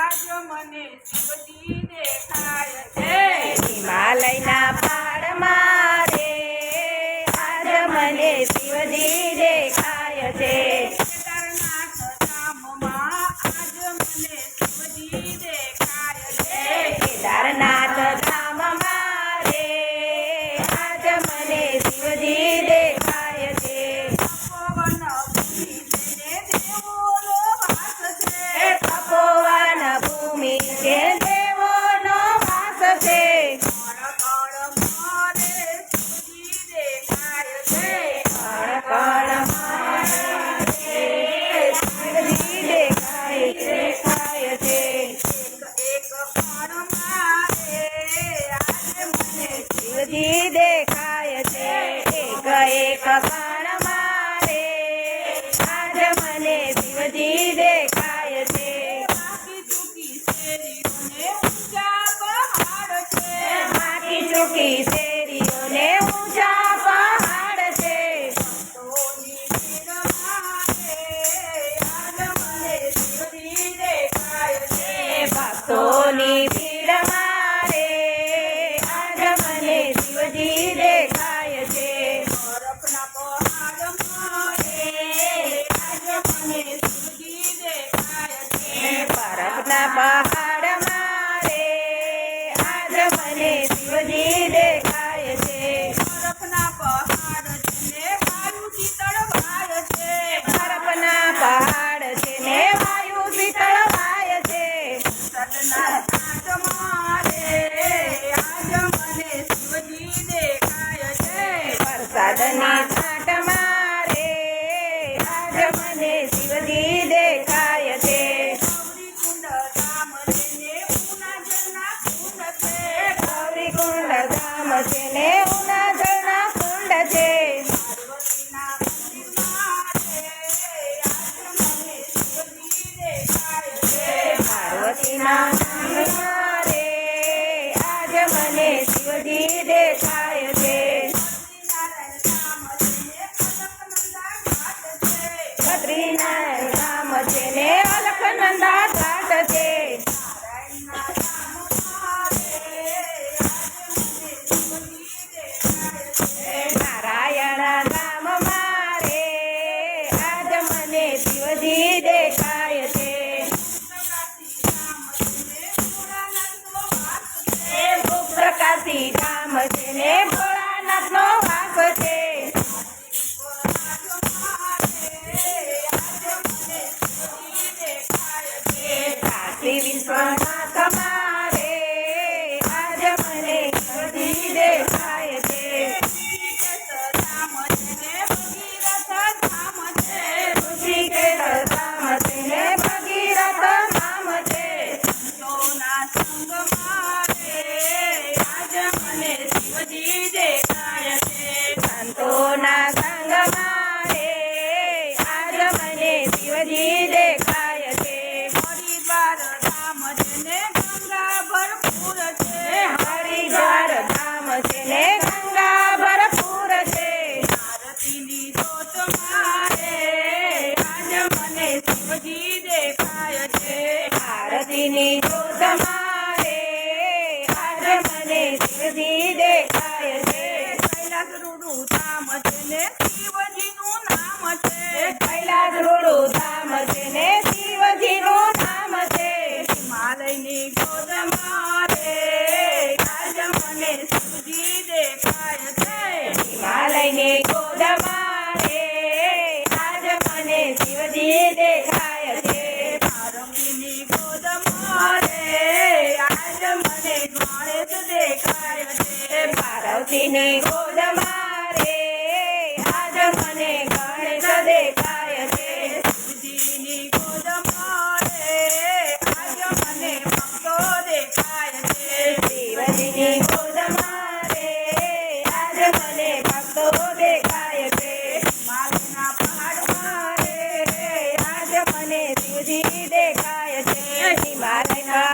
આજ મને શિવજી દેખાય છે હિમાલયના પહાડમાં રે આજ મને શિવજી દેખાય છે કેદારનાથ ધામમાં આજ મને શિવજી દેખાય છે કેદારનાથ ધામમાં રે આજ મને શિવજી દેખાય છે તપોવન ભૂમિ તેને દેવોનો વાસ છે તપોવન ભૂમિ કે દેવોનો વાસ છે કણ કણ મારે શિવજી દેખાય છે કણ કણ મારે શિવજી દેખાય છે એક કણ મારે આજે મને શિવજી દેખાય છે એક એક કણ મારે આજ મને શિવજી દેખાય છે બાકી ચૂકી શેરીઓને ઊંચા પહાડ છે બાકી ચૂકી શેરીઓને ઊંચા પહાડ છે ભક્તોની ભીડ મારે આજ મને શિવજી દેખાય છે ભક્તોની ભીડ મારે આજ મને શિવજી દેખાય છે બરફના પહાડ મારે આજ મને શિવજી દેખાય છે બરફના પહાડ મારે આજ મને શિવજી દેખાય છે બરફના પહાડ છે વાયુ શીતળ વાય છે બરફના પહાડ છે ને વાયુ શીતળ વાય છે સદના ઘાટ મારે આજ મને શિવજી દેખાય છે વરસાદની છાંટ મારે આજ મને શિવજી દેખાય છે ગૌરીકુંડ ધામ છે ને ઉના જળના કુંડ છે ગૌરીકુંડ ધામ છે ને ઉના જળના કુંડ છે પાર્વતીના મંદિર મારે આજ મને શિવજી દેખાય છે પાર્વતીના ધામ મારે આજ મને શિવજી દેખાય છે સત્યનારાયણ ધામ છે ને બદ્રીનારાયણ ધામ છે ને અલખનંદા અલખનંદા ઘાટ છે ઘાટ છે નારાયણના ધામ મારે આજ મને શિવજી દેખાય છે પ્રકાશી ધામ છે ને ભોળાનાથનો વાસ છે કાશી વિશ્વનાથ મારે આજ મને શિવજી દેખાય છે ઋષિકેશ ધામ છે ને ભગીરથ ધામ છે સંતોના સંગ મારે આજ મને શિવજી દેખાય છે હરિદ્વાર ધામ છે ને ગંગા ભરપૂર છે હરિદ્વાર ધામ છે ને ગંગા ભરપૂર છે આરતીની જોત મારે આજ મને શિવજી દેખાય છે આરતીની જોત મારે આજ મને શિવજી દેખાય છે કૈલાસ રૂડુ ધામ છે ને શિવજીનું નામ છે કૈલાસ રૂડુ ધામ છે ને શિવજીનું ધામ છે હિમાલયની ગોદ મારે આજ મને શિવજી દેખાય છે હિમાલયની ગોદ મારે આજ મને શિવજી દેખાય છે પાર્વતીની ગોદ મારે આજ મને ગણેશ દેખાય છે પાર્વતીની ગોદ મારે આજ મને ગણેશ દેખાય છે શિવજીની ગોદ મારે આજ મને ભક્તો દેખાય છે શિવજીની ગોદ મારે આજ મને ભક્તો દેખાય છે હિમાલયના પહાડ મારે આજ મને શિવજી દેખાય છે હિમાલયના